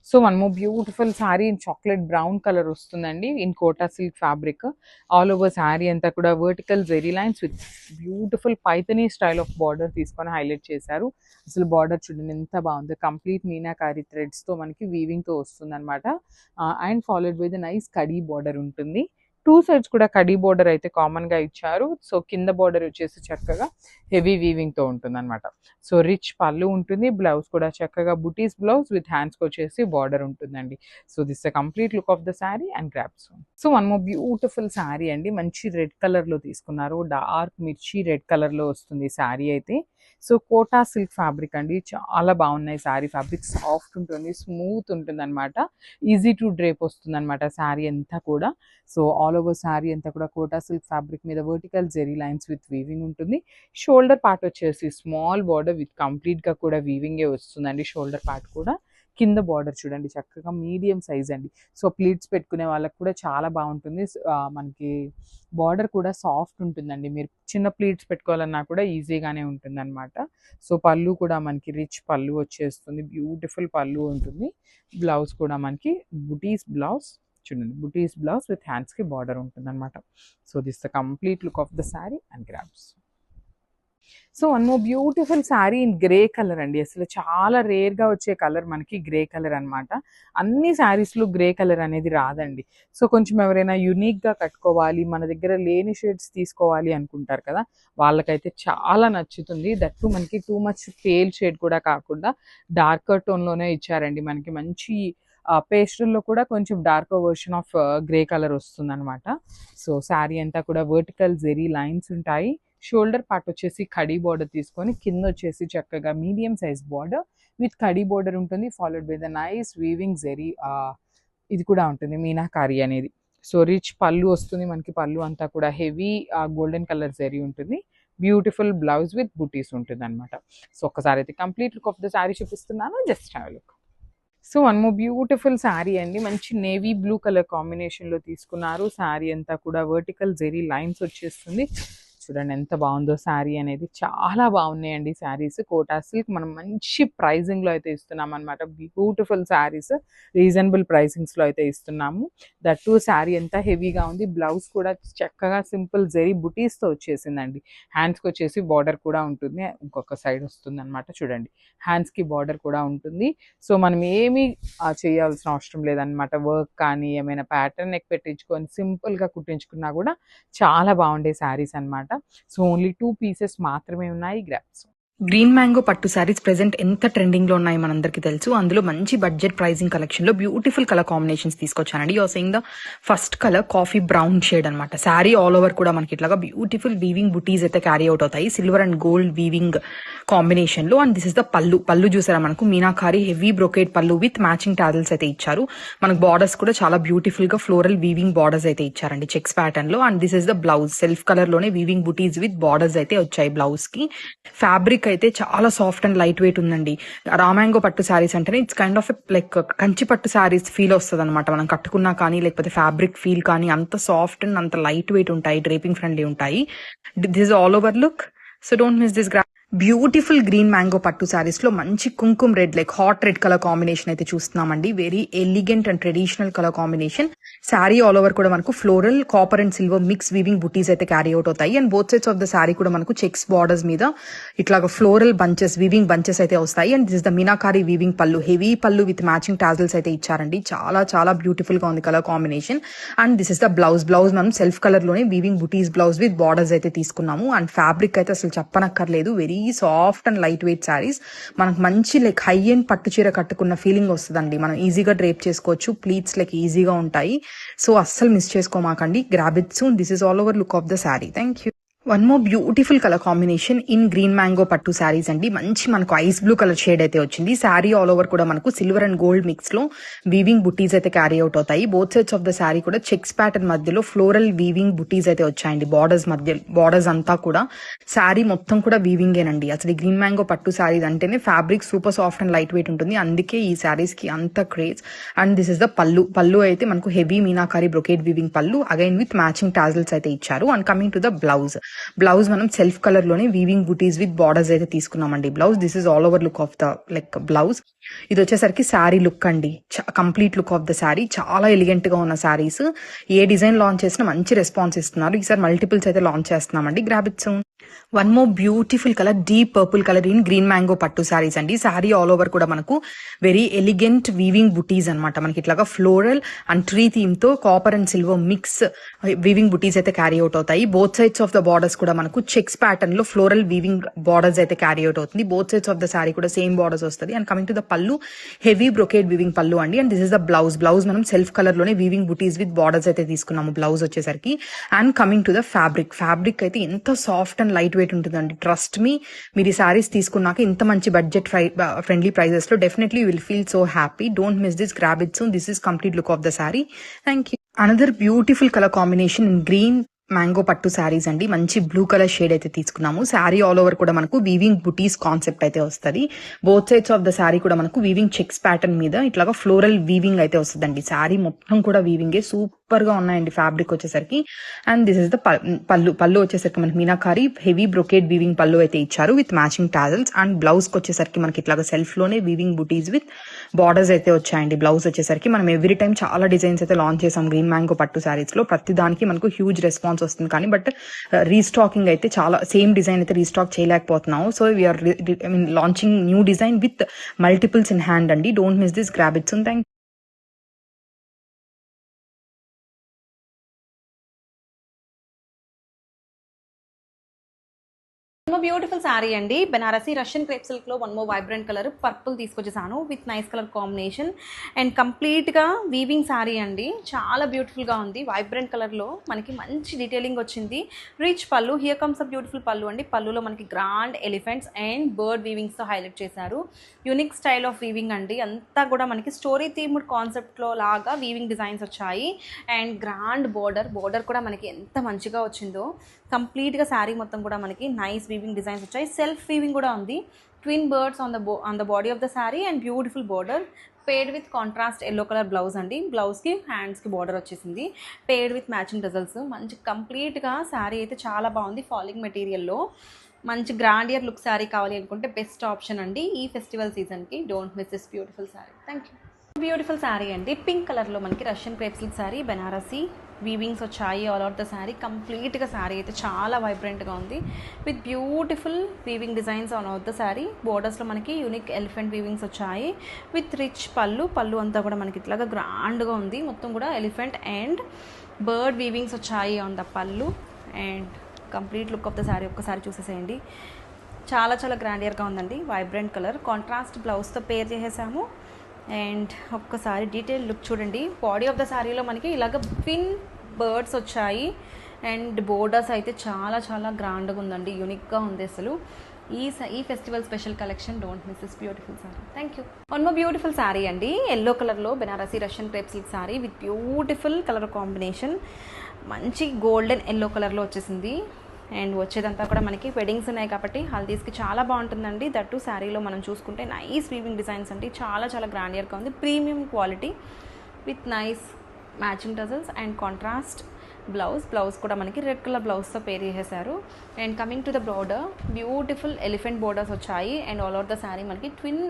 So one more beautiful sari in chocolate brown colour వస్తుందండి in Kota silk fabric. All over sari అంతా కూడా vertical zari lines with beautiful Paithani style of border తీసుకొని highlight చేశారు. అసలు border చూడండి ఎంత బాగుంది, కంప్లీట్ మీనాకారి థ్రెడ్స్తో మనకి వీవింగ్తో వస్తుంది అనమాట. And followed by the nice khadi border ఉంటుంది. టూ సైడ్స్ కూడా కడీ బార్డర్ అయితే కామన్గా ఇచ్చారు. సో కింద బార్డర్ వచ్చేసి చక్కగా హెవీ వీవింగ్తో ఉంటుంది అనమాట. సో రిచ్ పళ్ళు ఉంటుంది, బ్లౌజ్ కూడా చక్కగా బుటీస్ బ్లౌజ్ విత్ హ్యాండ్స్కి వచ్చేసి బార్డర్ ఉంటుందండి. So this the complete look of the sari and grasp. So one more beautiful sari అండి, మంచి రెడ్ కలర్లో తీసుకున్నారు, డార్క్ మిర్చి రెడ్ కలర్లో వస్తుంది శారీ అయితే. సో కోటా సిల్క్ ఫ్యాబ్రిక్ అండి, చాలా బాగున్నాయి శారీ ఫ్యాబ్రిక్, సాఫ్ట్ ఉంటుంది, స్మూత్ ఉంటుంది అనమాట, ఈజీ టు డ్రేప్ వస్తుంది అనమాట శారీ అంతా కూడా. సో ఆల్ ఓవర్ శారీ అంతా కూడా కోటా సిల్క్ ఫ్యాబ్రిక్ మీద vertical zari lines with weaving ఉంటుంది. షోల్డర్ పార్ట్ వచ్చేసి స్మాల్ బార్డర్ విత్ కంప్లీట్గా కూడా వీవింగే వస్తుందండి. షోల్డర్ పార్ట్ కూడా కింద బార్డర్ చూడండి చక్కగా మీడియం సైజ్ అండి. సో ప్లీట్స్ పెట్టుకునే వాళ్ళకి కూడా చాలా బాగుంటుంది. మనకి బార్డర్ కూడా సాఫ్ట్ ఉంటుందండి, మీరు చిన్న ప్లీట్స్ పెట్టుకోవాలన్నా కూడా ఈజీగానే ఉంటుంది అనమాట. సో పళ్ళు కూడా మనకి రిచ్ పళ్ళు వచ్చేస్తుంది, బ్యూటిఫుల్ పళ్ళు ఉంటుంది. బ్లౌజ్ కూడా మనకి బుటీస్ బ్లౌజ్ చూడండి, బుటీస్ బ్లౌజ్ విత్ హ్యాండ్స్కి బార్డర్ ఉంటుంది అనమాట. So this the complete look of the sari and grasp. So one more beautiful sari in grey colour అండి, అసలు చాలా రేర్గా వచ్చే కలర్ మనకి గ్రే కలర్ అనమాట. అన్ని శారీస్లో గ్రే కలర్ అనేది రాదండి. సో కొంచెం ఎవరైనా యునిక్గా కట్టుకోవాలి, మన దగ్గర లేని షేడ్స్ తీసుకోవాలి అనుకుంటారు కదా, వాళ్ళకైతే చాలా నచ్చుతుంది. దట్టు మనకి టూ మచ్ పేల్ షేడ్ కూడా కాకుండా డార్కర్ టోన్లోనే ఇచ్చారండి. మనకి మంచి పేస్టల్లో కూడా కొంచెం darker version of grey colour వస్తుంది అనమాట. సో శారీ అంతా కూడా వర్టికల్ జెరీ లైన్స్ ఉంటాయి. షోల్డర్ పార్ట్ వచ్చేసి కడీ బార్డర్ తీసుకొని కింద వచ్చేసి చక్కగా medium size border with kadi border ఉంటుంది, followed by the nice weaving zari ఇది కూడా ఉంటుంది మీనాకారి అనేది. సో రిచ్ పళ్ళు వస్తుంది మనకి, పళ్ళు అంతా కూడా హెవీ గోల్డెన్ కలర్ జెరీ ఉంటుంది. బ్యూటిఫుల్ బ్లౌజ్ విత్ బుటీస్ ఉంటుంది అనమాట. సో ఒక్కసారి అయితే complete look of the sari చూపిస్తున్నాను, just have look. So one more beautiful sari అండి, మంచి నేవీ బ్లూ కలర్ కాంబినేషన్లో తీసుకున్నారు. శారీ అంతా కూడా వర్టికల్ జెరీ లైన్స్ వచ్చేస్తుంది. చూడండి ఎంత బాగుందో శారీ అనేది, చాలా బాగున్నాయండి శారీస్. కోటా సిల్క్ మనం మంచి ప్రైజింగ్లో అయితే ఇస్తున్నాం అనమాట. బ్యూటిఫుల్ శారీస్ రీజనబుల్ ప్రైసింగ్స్లో అయితే ఇస్తున్నాము. దట్ టూ శారీ ఎంత హెవీగా ఉంది, బ్లౌజ్ కూడా చక్కగా సింపుల్ జెరీ బుటీస్తో వచ్చేసిందండి. హ్యాండ్స్కి వచ్చేసి బార్డర్ కూడా ఉంటుంది, ఇంకొక సైడ్ వస్తుంది అనమాట. చూడండి హ్యాండ్స్కి బార్డర్ కూడా ఉంటుంది. సో మనం ఏమీ చేయాల్సిన అవసరం లేదనమాట. వర్క్ కానీ ఏమైనా ప్యాటర్న్ నెక్ పెట్టించుకొని సింపుల్గా కుట్టించుకున్నా కూడా చాలా బాగుండే శారీస్ అనమాట. సో ఓన్లీ 2 పీసెస్ మాత్రమే ఉన్నాయి. Grasp. Green mango pattu saris present ఎంత ట్రెండింగ్ లో ఉన్నాయి మనందరికీ తెలుసు. అందులో మంచి బడ్జెట్ ప్రైజింగ్ కలెక్షన్ లో బ్యూటిఫుల్ కలర్ కాంబినేషన్స్ తీసుకొచ్చానండి. You're saying the first colour coffee brown shade అనమాట. శారీ ఆల్ ఓవర్ కూడా మనకి ఇట్లాగా బ్యూటిఫుల్ వీవింగ్ బుటీస్ అయితే క్యారీ అవుట్ అవుతాయి, silver and gold weaving combination లో. అండ్ దిస్ ఇస్ ద పళ్ళు. పళ్ళు చూసారా మనకు మీనాకారి హెవీ బ్రొకేట్ పళ్ళు విత్ మ్యాచింగ్ టాజల్స్ అయితే ఇచ్చారు. మనకు బార్డర్స్ కూడా చాలా బ్యూటిఫుల్ గా ఫ్లోరల్ వీవింగ్ బార్డర్స్ అయితే ఇచ్చారండి చెక్స్ ప్యాటర్న్ లో. And this is the blouse, self colour లోనే వీవింగ్ బుటీస్ విత్ బార్డర్స్ అయితే వచ్చాయి బ్లౌజ్ కి. ఫ్యాబ్రిక్ అయితే చాలా సాఫ్ట్ అండ్ లైట్ వెయిట్ ఉందండి. రామాంగో పట్టు శారీస్ అంటేనే it's kind of like Kanchi పట్టు శారీస్ ఫీల్ వస్తుంది అనమాట. మనం కట్టుకున్నా కానీ లేకపోతే ఫ్యాబ్రిక్ ఫీల్ కానీ అంత సాఫ్ట్ అండ్ అంత లైట్ వెయిట్ ఉంటాయి, డ్రేపింగ్ ఫ్రెండ్లీ ఉంటాయి. This all over look. So don't miss this. Beautiful green mango pattu saris లో మంచి Kumkum red like hot red colour combination అయితే చూస్తున్నామండి. Very elegant and traditional colour combination. Sari all over కూడా మనకు floral copper and silver mix weaving బుటీస్ అయితే carry out అవుతాయి. And both sides of the sari కూడా మనకు చెక్స్ బార్డర్స్ మీద ఇట్లాగా ఫ్లోరల్ బంచెస్ వీవింగ్ బంచెస్ అయితే వస్తాయి. And this is the meenakari weaving పళ్ళు, హెవీ పళ్ళు విత్ మ్యాచింగ్ టాజల్స్ అయితే ఇచ్చారండి. చాలా చాలా బ్యూటిఫుల్ గా ఉంది colour combination. And this is the blouse. Blouse మనం సెల్ఫ్ కలర్ లోనే weaving buttis blouse with borders అయితే తీసుకున్నాము. అండ్ ఫ్యాబ్రిక్ అయితే అసలు చెప్పనక్కర్లేదు, very soft and light wait saris. మనకు మంచి లైక్ హై అండ్ పట్టు చీర కట్టుకున్న ఫీలింగ్ వస్తుందండి. మనం ఈజీగా డ్రేప్ చేసుకోవచ్చు, ప్లీట్స్ లైక్ ఈజీగా ఉంటాయి. సో అస్సలు మిస్ చేసుకోమాకండి. Grab it soon. This is all over look of the sari. Thank you. One more beautiful colour combination in green mango pattu saris అండి. మంచి మనకు ఐస్ బ్లూ కలర్ షేడ్ అయితే వచ్చింది. శారీ ఆల్ ఓవర్ కూడా మనకు సిల్వర్ అండ్ గోల్డ్ మిక్స్ లో weaving బుటీస్ అయితే carry out అవుతాయి. Both sides of the sari కూడా చెక్స్ ప్యాటర్న్ మధ్యలో ఫ్లోరల్ వీవింగ్ బుటీస్ అయితే వచ్చాయండి. బార్డర్స్ మధ్య బార్డర్స్ అంతా కూడా శారీ మొత్తం కూడా వీవింగేనండి. అసలు గ్రీన్ మ్యాంగో పట్టు శారీస్ అంటేనే fabric super soft and light wait ఉంటుంది, అందుకే ఈ శారీస్ కి అంత craze. And this is the పళ్ళు. పళ్ళు అయితే మనకు హెవీ మీనాకారి బ్రొకేట్ వీవింగ్ పళ్ళు అగైన్ విత్ మ్యాచింగ్ టాజల్స్ అయితే ఇచ్చారు. And coming to the blouse. Blouse మనం సెల్ఫ్ కలర్ లోనే వీవింగ్ బుటీస్ విత్ బార్డర్స్ అయితే తీసుకున్నామండి. Blouse this is all over look of the like blouse. ఇది వచ్చేసరికి శారీ లుక్ అండి, complete look of the sari. చాలా ఎలిగెంట్ గా ఉన్న శారీస్, ఏ డిజైన్ లాంచ్ చేసినా మంచి రెస్పాన్స్ ఇస్తున్నారు. ఈసారి మల్టిపుల్స్ అయితే లాంచ్ చేస్తున్నామండి. Grab it soon. One more beautiful colour, deep purple colour in green mango pattu saris అండి. శారీ ఆల్ ఓవర్ కూడా మనకు వెరీ ఎలిగెంట్ వీవింగ్ బుటీస్ అనమాట. మనకి ఇట్లాగా ఫ్లోరల్ అండ్ ట్రీ థీమ్ తో copper and silver mix weaving బుటీస్ అయితే క్యారీ అవుట్ అవుతాయి. Both sides of the borders కూడా మనకు చెక్స్ ప్యాటర్న్ లో ఫ్లోరల్ వీవింగ్ బార్డర్స్ అయితే క్యారీ అవుట్ అవుతుంది. Both sides of the sari కూడా సేమ్ బార్డర్స్ వస్తుంది. అండ్ కమింగ్ టు ద పల్లు, హెవీ బ్రొకేడ్ వీవింగ్ పల్లు అండి. And this is the blouse. Blouse మనం సెల్ఫ్ కలర్ లోనే వీవింగ్ బుటీస్ విత్ బార్డర్స్ అయితే తీసుకున్నాము బ్లౌజ్ వచ్చేసరికి. And coming to the fabric అయితే ఎంత సాఫ్ట్ అండ్ లైట్ వెయిట్ ఉంటుందండి. ట్రస్ట్ మీ, మీరు ఈ సారీస్ తీసుకున్నాక ఇంత మంచి బడ్జెట్ ఫ్రెండ్లీ ప్రైజెస్ లో definitely you will feel so happy. Don't miss this, grab it soon. This is complete look of the sorry. Thank you. Another beautiful colour combination in green mango pattu saris అండి. మంచి blue colour shade అయితే తీసుకున్నాము. Sari all over కూడా మనకు weaving బుటీస్ concept అయితే వస్తుంది. Both sides of the sari కూడా మనకు వీవింగ్ చెక్స్ ప్యాటర్న్ మీద ఇట్లాగా ఫ్లోరల్ వీవింగ్ అయితే వస్తుందండి. శారీ మొత్తం కూడా వీవింగే సూపర్ గా ఉన్నాయండి ఫ్యాబ్రిక్ వచ్చేసరికి. అండ్ దిస్ ఇస్ ద పళ్ళు వచ్చేసరికి మనకి మీనాకారి హెవీ బ్రొకేడ్ వీవింగ్ పళ్ళు అయితే ఇచ్చారు with matching tassels. And blouse కి వచ్చేసరికి మనకి ఇట్లాగా సెల్ఫ్ లోనే వీవింగ్ బుటీస్ విత్ బార్డర్స్ అయితే వచ్చాయండి. బ్లౌజ్ వచ్చేసరికి మనం ఎవ్రీ టైం చాలా డిజైన్స్ అయితే లాంచ్ చేసాం గ్రీన్ మ్యాంగో పట్టు శారీస్ లో. ప్రతి దానికి మనకు హ్యూజ్ రెస్పాన్స్ వస్తుంది, కానీ బట్ రీస్టాకింగ్ అయితే చాలా సేమ్ డిజైన్ అయితే రీస్టాక్ చేయలేకపోతున్నాము. So we're launching new design with multiples in hand అండి. Don't miss this, grab it soon. Thank beautiful sari అండి, బెనారసీ రష్యన్ క్రేప్ సిల్క్ లో one more vibrant colour purple తీసుకొచ్చేసాను with nice colour combination. And complete గా weaving sari అండి, చాలా beautiful గా ఉంది. Vibrant colour లో మనకి మంచి డీటెయిలింగ్ వచ్చింది. రిచ్ పళ్ళు, here comes a beautiful pallu అండి. పళ్ళులో మనకి గ్రాండ్ ఎలిఫెంట్స్ అండ్ బర్డ్ వీవింగ్స్ తో హైలైట్ చేశారు. యూనిక్ స్టైల్ ఆఫ్ వీవింగ్ అండి. అంతా కూడా మనకి స్టోరీ థీమ్డ్ కాన్సెప్ట్ లో లాగా వీవింగ్ డిజైన్స్ వచ్చాయి. అండ్ గ్రాండ్ బోర్డర్ కూడా మనకి ఎంత మంచిగా వచ్చిందో. కంప్లీట్ గా శారీ మొత్తం కూడా మనకి నైస్ వీవింగ్ డిజైన్స్ వచ్చాయి. సెల్ఫ్ వీవింగ్ కూడా ఉంది. Twin birds on the body of the sari and beautiful border paid with contrast yellow colour blouse అండి. బ్లౌజ్కి హ్యాండ్స్కి బార్డర్ వచ్చేసింది, పేడ్ విత్ మ్యాచింగ్ డజల్స్. మంచి కంప్లీట్గా శారీ అయితే చాలా బాగుంది. ఫాలింగ్ మెటీరియల్లో మంచి గ్రాండియర్ లుక్ శారీ కావాలి అనుకుంటే బెస్ట్ ఆప్షన్ అండి ఈ ఫెస్టివల్ సీజన్కి. Don't miss this beautiful sari. Thank you. Beautiful sari అండి, పింక్ కలర్లో మనకి Russian crepe silk sari, Banarasi weavings వచ్చాయి ఆల్ అవుట్ ద శారీ. కంప్లీట్గా శారీ అయితే చాలా వైబ్రెంట్గా ఉంది with beautiful weaving designs on out the sari. బోర్డర్స్లో మనకి యూనిక్ ఎలిఫెంట్ వీవింగ్స్ వచ్చాయి విత్ రిచ్ పళ్ళు అంతా కూడా మనకి ఇట్లాగా గ్రాండ్గా ఉంది. మొత్తం కూడా ఎలిఫెంట్ అండ్ బర్డ్ వీవింగ్స్ వచ్చాయి ఆన్ ద పళ్ళు. And complete look of the sari ఒక్కసారి చూసేసేయండి. చాలా చాలా గ్రాండియర్గా ఉందండి. వైబ్రెంట్ కలర్ కాంట్రాస్ట్ బ్లౌజ్తో పేర్ చేసేసాము. అండ్ ఒక్కసారి డీటెయిల్ లుక్ చూడండి. బాడీ ఆఫ్ ద శారీలో మనకి ఇలాగ ట్విన్ బర్డ్స్ వచ్చాయి అండ్ బోర్డర్స్ అయితే చాలా చాలా గ్రాండ్గా ఉందండి. యూనిక్గా ఉంది అసలు ఈ festival special collection. Don't miss this beautiful sari. Thank you. One more beautiful sari అండి, ఎల్లో కలర్లో Banarasi Russian crepe silk sari with beautiful colour combination. మంచి గోల్డెన్ ఎల్లో కలర్లో వచ్చేసింది. అండ్ వచ్చేదంతా కూడా మనకి వెడ్డింగ్స్ ఉన్నాయి కాబట్టి హల్దీస్కి చాలా బాగుంటుందండి. దట్టు శారీలో మనం చూసుకుంటే నైస్ వీవింగ్ డిజైన్స్ అండి, చాలా చాలా గ్రాండియర్గా ఉంది. Premium quality with nice matching tassels and contrast blouse కూడా మనకి రెడ్ కలర్ బ్లౌజ్తో పేర్ చేసేసారు. And coming to the border, beautiful elephant borders వచ్చాయి and all over the sari మనకి ట్విన్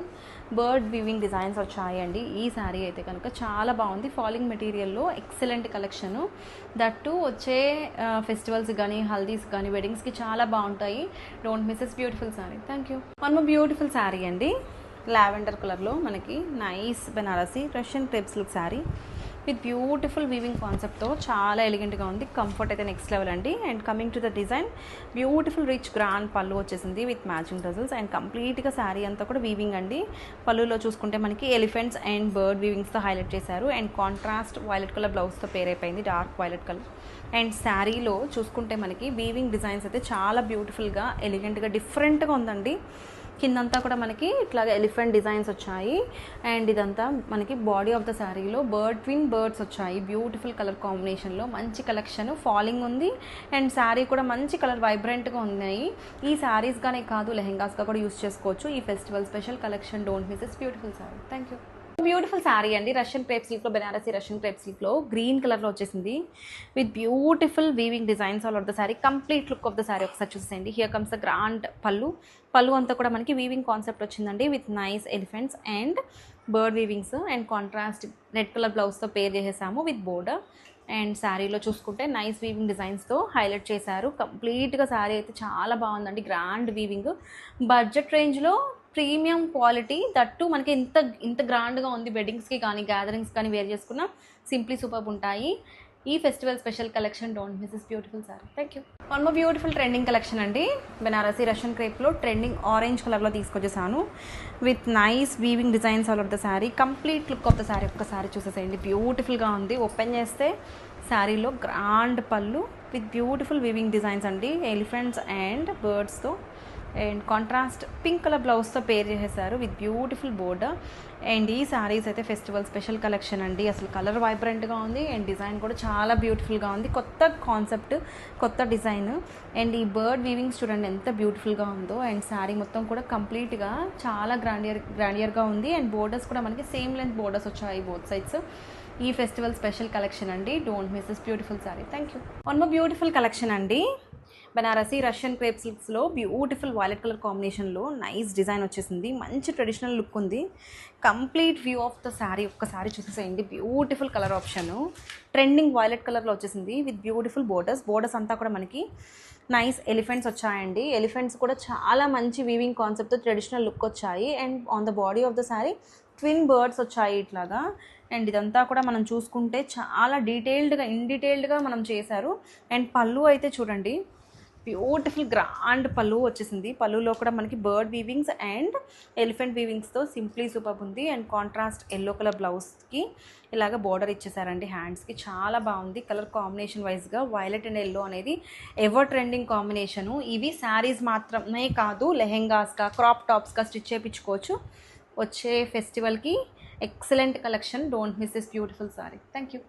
బర్డ్ వీవింగ్ డిజైన్స్ వచ్చాయి అండి. ఈ శారీ అయితే కనుక చాలా బాగుంది. ఫాలింగ్ మెటీరియల్లో ఎక్సలెంట్ కలెక్షను. దట్టు వచ్చే ఫెస్టివల్స్ కానీ హల్దీస్ కానీ వెడ్డింగ్స్కి చాలా బాగుంటాయి. Don't miss this beautiful sari. Thank you. One more beautiful sari అండి, లావెండర్ కలర్లో మనకి nice Banarasi Russian crepe silk sari with beautiful weaving కాన్సెప్ట్తో చాలా ఎలిగెంట్గా ఉంది. కంఫర్ట్ అయితే నెక్స్ట్ లెవెల్ అండి. And coming to the design, beautiful rich grand pallu వచ్చేసింది విత్ మ్యాచింగ్ టజల్స్. అండ్ కంప్లీట్గా శారీ అంతా కూడా వీవింగ్ అండి. పళ్ళులో చూసుకుంటే మనకి ఎలిఫెంట్స్ అండ్ బర్డ్ వీవింగ్స్తో హైలైట్ చేశారు. అండ్ కాంట్రాస్ట్ వైలెట్ కలర్ బ్లౌజ్తో పేర్ అయిపోయింది, డార్క్ వైలెట్ కలర్. అండ్ శారీలో చూసుకుంటే మనకి వీవింగ్ డిజైన్స్ అయితే చాలా బ్యూటిఫుల్గా ఎలిగెంట్గా డిఫరెంట్గా ఉందండి. కిందంతా కూడా మనకి ఇట్లాగా ఎలిఫెంట్ డిజైన్స్ వచ్చాయి. అండ్ ఇదంతా మనకి బాడీ ఆఫ్ ద శారీలో ట్విన్ బర్డ్స్ వచ్చాయి. బ్యూటిఫుల్ కలర్ కాంబినేషన్లో మంచి కలెక్షన్. ఫాలింగ్ ఉంది అండ్ శారీ కూడా మంచి కలర్ వైబ్రెంట్గా ఉన్నాయి. ఈ శారీస్గానే కాదు లెహెంగాస్గా కూడా యూస్ చేసుకోవచ్చు. ఈ festival special collection. Don't miss this beautiful sari. Thank you. Beautiful sari అండి, రష్యన్ క్రేప్ సిల్క్లో, బెనారసీ రష్యన్ క్రేప్ సిల్క్లో గ్రీన్ కలర్లో వచ్చేసింది with beautiful weaving designs all of the sari. Complete look of the sari ఒకసారి చూసేయండి. హియర్ కమ్స్ ద గ్రాండ్ పళ్ళు అంతా కూడా మనకి వీవింగ్ కాన్సెప్ట్ వచ్చిందండి with nice elephants and bird weavings and contrast red colour బ్లౌజ్తో పేర్ చేసేసాము విత్ బోర్డర్. అండ్ శారీలో చూసుకుంటే నైస్ వీవింగ్ డిజైన్స్తో హైలైట్ చేశారు. కంప్లీట్గా శారీ అయితే చాలా బాగుందండి, గ్రాండ్ వీవింగ్. బడ్జెట్ రేంజ్లో ప్రీమియం క్వాలిటీ, దట్టు మనకి ఇంత గ్రాండ్గా ఉంది. వెడ్డింగ్స్కి కానీ గ్యాదరింగ్స్ కానీ వేర్ చేసుకున్న సింప్లీ సూపర్ ఉంటాయి. ఈ festival special collection, don't miss this beautiful sari. Thank you. One more beautiful trending collection అండి, బెనారసీ రష్యన్ క్రేప్లో ట్రెండింగ్ ఆరెంజ్ కలర్లో తీసుకొచ్చేసాను with nice weaving designs all of the sari. Complete look of the sari ఒక్కసారి చూసేసేయండి, బ్యూటిఫుల్గా ఉంది. ఓపెన్ చేస్తే శారీలో grand pallu with beautiful weaving designs అండి, ఎలిఫెంట్స్ అండ్ బర్డ్స్తో. అండ్ కాంట్రాస్ట్ పింక్ కలర్ బ్లౌజ్తో పేర్ చేసేసారు విత్ బ్యూటిఫుల్ బోర్డర్. అండ్ ఈ శారీస్ అయితే ఫెస్టివల్ స్పెషల్ కలెక్షన్ అండి. అసలు కలర్ వైబ్రెంట్గా ఉంది అండ్ డిజైన్ కూడా చాలా బ్యూటిఫుల్గా ఉంది. కొత్త కాన్సెప్ట్, కొత్త డిజైన్. అండ్ ఈ బర్డ్ వీవింగ్స్ చూడండి ఎంత బ్యూటిఫుల్గా ఉందో. అండ్ శారీ మొత్తం కూడా కంప్లీట్గా చాలా గ్రాండియర్గా ఉంది. అండ్ బోర్డర్స్ కూడా మనకి సేమ్ లెంత్ బోర్డర్స్ వచ్చాయి బోత్ సైడ్స్. ఈ ఫెస్టివల్ స్పెషల్ కలెక్షన్ అండి, don't miss this beautiful sari. Thank you. One more beautiful collection అండి, బెనారసీ రష్యన్ క్రేప్ సిల్క్స్లో బ్యూటిఫుల్ వైలెట్ కలర్ కాంబినేషన్లో నైస్ డిజైన్ వచ్చేసింది. మంచి ట్రెడిషనల్ లుక్ ఉంది. Complete view of the sari ఒక్కసారి చూసేసేయండి. Beautiful colour option, trending violet కలర్లో వచ్చేసింది విత్ బ్యూటిఫుల్ బోర్డర్స్ అంతా కూడా మనకి నైస్ ఎలిఫెంట్స్ వచ్చాయండి. ఎలిఫెంట్స్ కూడా చాలా మంచి వీవింగ్ కాన్సెప్ట్తో ట్రెడిషనల్ లుక్ వచ్చాయి. And on the body of the sari twin birds వచ్చాయి ఇట్లాగా. అండ్ ఇదంతా కూడా మనం చూసుకుంటే చాలా ఇన్ డీటెయిల్డ్గా మనం చేశారు. అండ్ పళ్ళు అయితే చూడండి, బ్యూటిఫుల్ గ్రాండ్ పళ్ళు వచ్చేసింది. పళ్ళులో కూడా మనకి బర్డ్ వీవింగ్స్ అండ్ ఎలిఫెంట్ వీవింగ్స్తో సింప్లీ సూపర్ ఉంది. అండ్ కాంట్రాస్ట్ ఎల్లో కలర్ బ్లౌజ్కి ఇలాగ బోర్డర్ ఇచ్చేసారండి హ్యాండ్స్కి, చాలా బాగుంది. కలర్ కాంబినేషన్ వైజ్గా వైలెట్ అండ్ ఎల్లో అనేది ఎవర్ ట్రెండింగ్ కాంబినేషను. ఇవి శారీస్ మాత్రమే కాదు, లెహెంగాస్గా, క్రాప్ టాప్స్గా స్టిచ్ చేయించుకోవచ్చు. వచ్చే ఫెస్టివల్కి excellent collection, don't miss this beautiful sari. Thank you.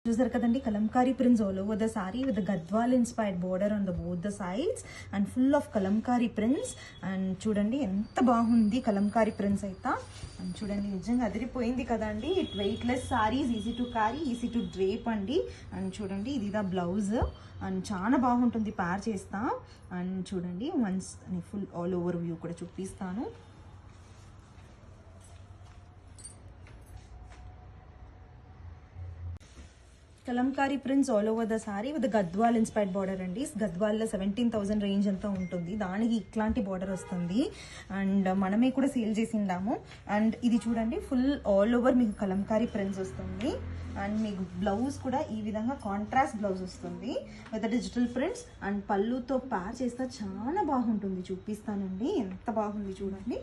చూసారు కదండి Kalamkari prints all over the sorry with Gadwal inspired border on the both the sides and full of Kalamkari prints. And చూడండి ఎంత బాగుంది కలంకారీ ప్రింట్స్ అయితే. అండ్ చూడండి నిజంగా అదిరిపోయింది కదండి. It weightless saris, easy to carry, easy to drape అండి. అండ్ చూడండి ఇది ద బ్లౌజ్ అండ్ చాలా బాగుంటుంది పేర్ చేస్తా. అండ్ చూడండి once full all over view కూడా చూపిస్తాను. Kalamkari prints all over the sorry with Gadwal inspired border అండి. గద్వాల్లో 17,000 రేంజ్ అంతా ఉంటుంది, దానికి ఇట్లాంటి బార్డర్ వస్తుంది. అండ్ మనమే కూడా సేల్ చేసిండాము. అండ్ ఇది చూడండి ఫుల్ ఆల్ ఓవర్ మీకు కలంకారీ ప్రింట్స్ వస్తుంది. అండ్ మీకు బ్లౌజ్ కూడా ఈ విధంగా కాంట్రాస్ట్ బ్లౌజ్ వస్తుంది విత్ డిజిటల్ ప్రింట్స్. అండ్ పళ్ళుతో పేర్ చేస్తే చాలా బాగుంటుంది, చూపిస్తానండి ఎంత బాగుంది చూడండి.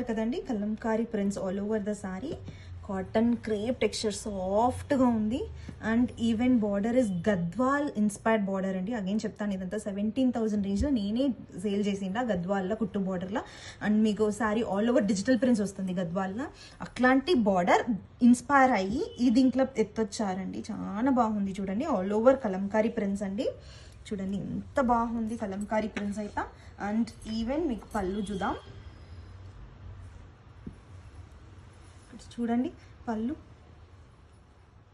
కదండి Kalamkari prints all over the sari. Cotton crepe texture సాఫ్ట్గా ఉంది. And even border is Gadwal inspired border అండి. అగైన్ చెప్తాను ఇదంతా 17,000 రేంజ్లో నేనే సేల్ చేసిండా గద్వాల్లో కుట్టు బార్డర్లో. అండ్ మీకు sorry all over digital prints వస్తుంది గద్వాల్లో. అట్లాంటి బార్డర్ ఇన్స్పైర్ అయ్యి ఈ దీంట్లో ఎత్తొచ్చారండి. చాలా బాగుంది చూడండి. ఆల్ ఓవర్ కలంకారీ ప్రింట్స్ అండి. చూడండి ఎంత బాగుంది కలంకారీ ప్రింట్స్ అయితే. అండ్ ఈవెన్ మీకు పళ్ళు చూద్దాం. చూడండి పళ్ళు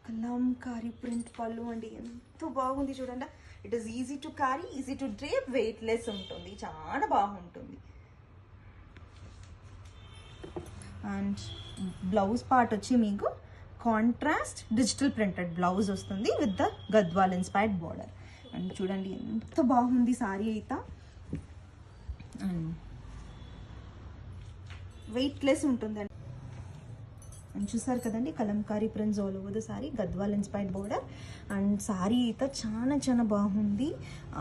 కలంకారీ ప్రింట్ పళ్ళు అండి, ఎంతో బాగుంది చూడండి. It is easy to carry, easy to drape, weight less ఉంటుంది, చాలా బాగుంటుంది. అండ్ బ్లౌజ్ పార్ట్ వచ్చి మీకు కాంట్రాస్ట్ డిజిటల్ ప్రింటెడ్ బ్లౌజ్ వస్తుంది with the Gadwal inspired border. And చూడండి ఎంత బాగుంది సారీ అయితే. అండ్ వెయిట్ లెస్ ఉంటుందండి. అండ్ చూసారు కదండి Kalamkari prints all over the sorry, Gadwal inspired border. And sorry అయితే చాలా చాలా బాగుంది.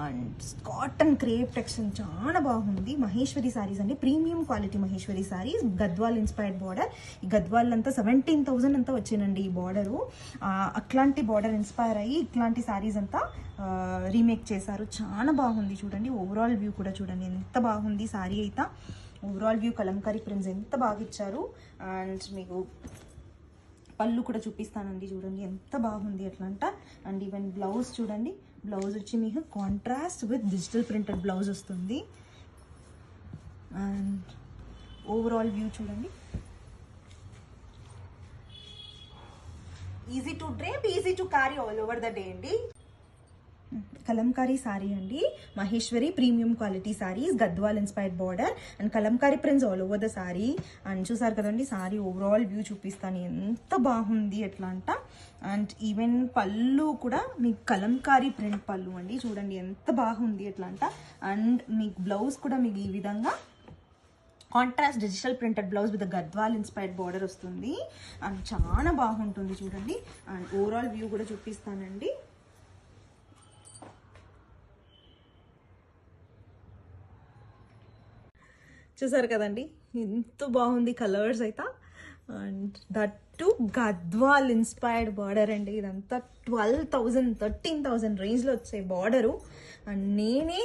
అండ్ కాటన్ క్రేప్ టెక్స్చర్ చాలా బాగుంది. మహేశ్వరి సారీస్ అండి, premium quality Maheshwari saris, Gadwal inspired border. ఈ గద్వాల్ అంతా 17,000 అంతా వచ్చిందండి ఈ బార్డరు. అట్లాంటి బార్డర్ ఇన్స్పైర్ అయ్యి ఇట్లాంటి సారీస్ అంతా రీమేక్ చేశారు. చాలా బాగుంది చూడండి. ఓవరాల్ వ్యూ కూడా చూడండి ఎంత బాగుంది సారీ అయితే. ఓవరాల్ వ్యూ కలంకారీ ప్రింట్స్ ఎంత బాగా ఇచ్చారు. అండ్ మీకు పళ్ళు కూడా చూపిస్తానండి చూడండి ఎంత బాగుంది అట్లంట. అండ్ ఈవెన్ బ్లౌజ్ చూడండి, బ్లౌజ్ వచ్చి మీకు contrast with digital printed blouse వస్తుంది. అండ్ ఓవరాల్ వ్యూ చూడండి. Easy to drape, easy to carry all over the day అండి. కలంకారీ సారీ అండి, Maheshwari premium quality saris, Gadwal inspired border and Kalamkari prints all over the sorry. And చూసారు కదండి sorry overall view చూపిస్తాను ఎంత బాగుంది ఎట్లా అంట. అండ్ ఈవెన్ పళ్ళు కూడా మీకు కలంకారీ ప్రింట్ పళ్ళు అండి, చూడండి ఎంత బాగుంది ఎట్లా అంట. అండ్ మీకు బ్లౌజ్ కూడా మీకు ఈ విధంగా contrast digital printed blouse with Gadwal inspired border వస్తుంది. అండ్ చాలా బాగుంటుంది చూడండి. అండ్ ఓవరాల్ వ్యూ కూడా చూపిస్తానండి. చూసారు కదండి ఎంత బాగుంది కలర్స్ అయితే. And that to Gadwal inspired border అండి. ఇదంతా 12,000 13,000 రేంజ్లో వచ్చే బార్డరు. అండ్ నేనే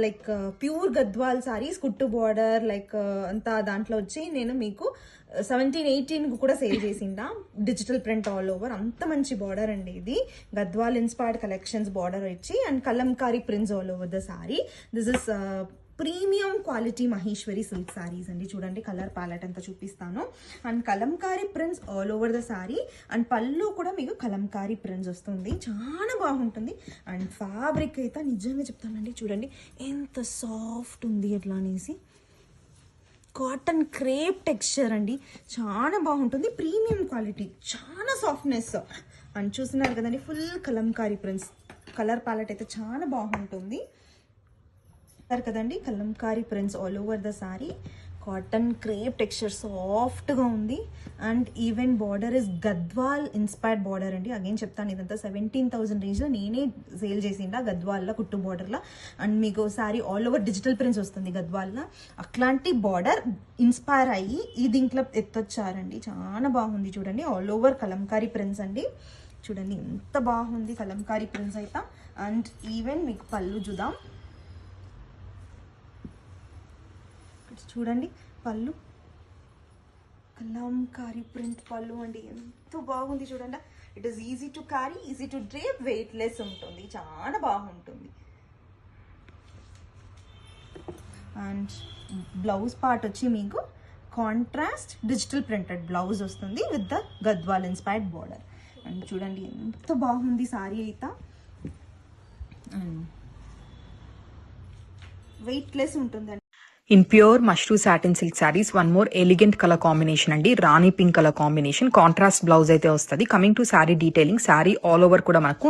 లైక్ ప్యూర్ గద్వాల్ సారీస్ కుట్టు బార్డర్ లైక్ అంతా దాంట్లో వచ్చి నేను మీకు 17-18 కూడా సేల్ చేసిందా డిజిటల్ ప్రింట్ ఆల్ ఓవర్. అంత మంచి బార్డర్ అండి ఇది. గద్వాల్ ఇన్స్పైర్డ్ కలెక్షన్స్ బార్డర్ ఇచ్చి and Kalamkari prints all over the sorry. This is premium quality Maheshwari silk saris అండి. చూడండి కలర్ ప్యాలెట్ అంతా చూపిస్తాను. And Kalamkari prints all over the sorry. And పళ్ళు కూడా మీకు కలంకారీ ప్రింట్స్ వస్తుంది, చాలా బాగుంటుంది. అండ్ ఫ్యాబ్రిక్ అయితే నిజంగా చెప్తానండి చూడండి ఎంత సాఫ్ట్ ఉంది ఎట్లా అనేసి. కాటన్ క్రేప్ టెక్స్చర్ అండి, చాలా బాగుంటుంది, ప్రీమియం క్వాలిటీ, చాలా సాఫ్ట్నెస్. అండ్ చూస్తున్నారు కదండి full Kalamkari prints. Colour palette అయితే చాలా బాగుంటుంది కదండి. Kalamkari prints all over the sari, cotton crepe texture సాఫ్ట్గా ఉంది. And even border is Gadwal inspired border అండి. అగైన్ చెప్తాను ఇదంతా 17,000 రేంజ్లో నేనే సేల్ చేసిండా గద్వాల్లో కుట్టు బార్డర్లో. అండ్ మీకు sorry all over digital prints వస్తుంది గద్వాల్లో. అట్లాంటి బార్డర్ ఇన్స్పైర్ అయ్యి ఈ దీంట్లో ఎత్తొచ్చారండి. చాలా బాగుంది చూడండి. ఆల్ ఓవర్ కలంకారీ ప్రింట్స్ అండి. చూడండి ఎంత బాగుంది కలంకారీ ప్రింట్స్ అయితే. అండ్ ఈవెన్ మీకు పళ్ళు చూద్దాం. చూడండి పళ్ళు కలంకారీ ప్రింట్ పళ్ళు అండి, ఎంతో బాగుంది చూడండి. It is easy to carry, easy to drape, weightless ఉంటుంది, చాలా బాగుంటుంది. అండ్ బ్లౌజ్ పార్ట్ వచ్చి మీకు కాంట్రాస్ట్ డిజిటల్ ప్రింటెడ్ బ్లౌజ్ వస్తుంది with the Gadwal inspired border. And చూడండి ఎంత బాగుంది సారీ అయితే, అండ్ వెయిట్లెస్ ఉంటుందండి. In pure mashru satin silk saris one more elegant colour combination అండి, rani pink colour combination, contrast blouse అయితే వస్తుంది. Coming to sari detailing, sari all over కూడా మనకు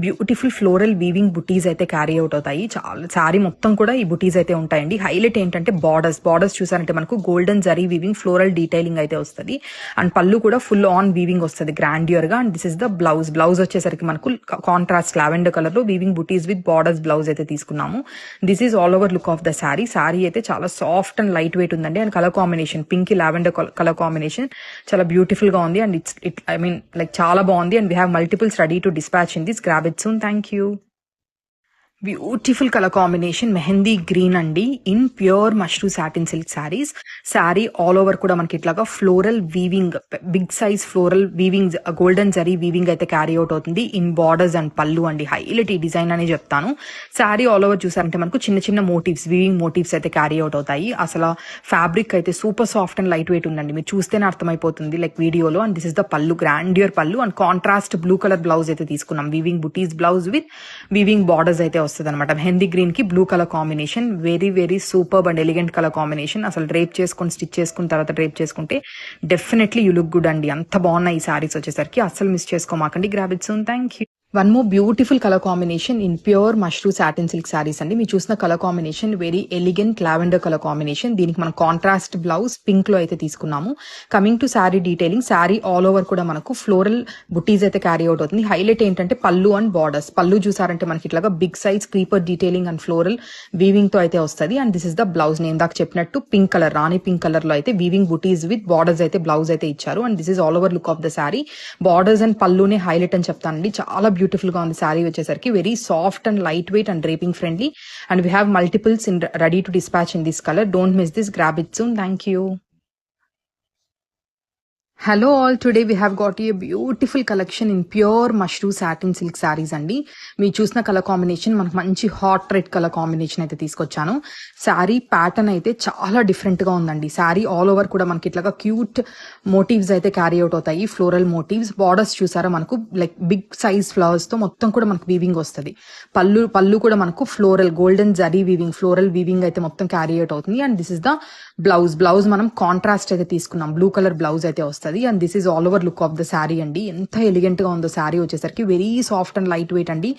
బ్యూటిఫుల్ ఫ్లోరల్ వీవింగ్ బుటీస్ అయితే క్యారీ అవుట్ అవుతాయి. చాలా శారీ మొత్తం కూడా ఈ బుటీస్ అయితే ఉంటాయండి. హైలైట్ ఏంటంటే బార్డర్స్ చూసారంటే మనకు golden zari weaving floral detailing అయితే వస్తుంది. అండ్ పళ్ళు కూడా ఫుల్ ఆన్ వీవింగ్ వస్తుంది గ్రాండియర్ గా. And this is the blouse వచ్చేసరికి మనకు కాంట్రాస్ట్ లావెండర్ కలర్ లో weaving buttis with borders blouse అయితే తీసుకున్నాము. This is all over look of the sari. Sari అయితే చాలా సాఫ్ట్ అండ్ లైట్ వెయిట్ ఉందండి. And colour combination pink lavender colour combination చాలా beautiful గా ఉంది. అండ్ చాలా బాగుంది. And we have multiples ready to dispatch in this. Grab it soon. Thank you. Beautiful colour combination mehndi green అండి in pure mashru satin silk saris. Sari all over కూడా మనకి ఇట్లాగా floral weaving, big size floral weaving, golden zari weaving అయితే carry out అవుతుంది in borders and pallu అండి. Highlight ఈ design అని చెప్తాను. శారీ ఆల్ ఓవర్ చూసారంటే మనకు చిన్న చిన్న మోటివ్స్, వీవింగ్ మోటివ్స్ అయితే క్యారీ అవుట్ అవుతాయి. అసలు ఫ్యాబ్రిక్ అయితే super soft and light wait ఉందండి, మీరు చూస్తేనే అర్థమైపోతుంది లైక్ వీడియోలో. అండ్ దిస్ ఇస్ ద పళ్ళు, గ్రాండియర్ పళ్ళు. And contrast blue colour blouse అయితే తీసుకున్నాం, weaving buttis blouse with weaving borders అయితే వస్తుంది అనమాట. మెహందీ గ్రీన్ కి blue colour combination, very very super and elegant colour combination. అసలు డ్రేప్ చేసుకొని స్టిచ్ చేసుకున్న తర్వాత డ్రేప్ చేసుకుంటే డెఫినెట్లీ యూ లుక్ గుడ్ అండి. అంత బాగున్నాయి ఈ సారీస్ వచ్చేసరికి, అసలు మిస్ చేసుకోమాకండి. Grab it soon. Thank you. One more beautiful colour combination in pure mashru satin silk saris అండి. మీరు చూసిన colour combination very elegant lavender colour combination. దీనికి మనం కాంట్రాస్ట్ బ్లౌజ్ పింక్ లో అయితే తీసుకున్నాము. Coming to sari detailing, sari all over కూడా మనకు ఫ్లోరల్ బుటీస్ అయితే క్యారీ అవుట్ అవుతుంది. హైలైట్ ఏంటంటే పళ్ళు అండ్ బార్డర్స్. పళ్ళు చూసారంటే మనకి ఇట్లాగా big size creeper detailing and floral weaving తో అయితే వస్తుంది. And this is the blouse. నేను దాకా చెప్పినట్టు pink colour, rani pink colour లో అయితే వీవింగ్ బుటీస్ విత్ బార్డర్స్ అయితే బ్లౌజ్ అయితే ఇచ్చారు. And this is all over look of the sari. Borders and పళ్ళునే హైలైట్ అని చెప్తానండి, చాలా బ్యూటిఫుల్ గా ఉంది శారీ వచ్చేసరికి. Very soft and light weight and draping friendly. And we have multiples in ready to dispatch in this colour. Don't miss this. Grab it soon. Thank you. Hello all, today we have got a beautiful collection in pure mashru satin silk saris అండి. మీరు చూసిన colour combination మనకు మంచి hot red colour combination అయితే తీసుకొచ్చాను. Sari pattern అయితే చాలా different గా ఉందండి. శారీ ఆల్ ఓవర్ కూడా మనకి ఇట్లాగా క్యూట్ మోటివ్స్ అయితే క్యారీ అవుట్ అవుతాయి, ఫ్లోరల్ మోటివ్స్. బార్డర్స్ చూసారా మనకు లైక్ బిగ్ సైజ్ ఫ్లవర్స్ తో మొత్తం కూడా మనకు వీవింగ్ వస్తుంది. పళ్ళు కూడా మనకు floral golden zari weaving, floral weaving అయితే మొత్తం క్యారీ అవుట్ అవుతుంది. And this is the blouse మనం కాంట్రాస్ట్ అయితే తీసుకున్నాం, బ్లూ కలర్ బ్లౌజ్ అయితే వస్తుంది. And this is all over look of the sari అండి. ఎంత ఎలిగెంట్ గా ఉందో శారీ వచ్చేసరికి, very soft and light weight అండి.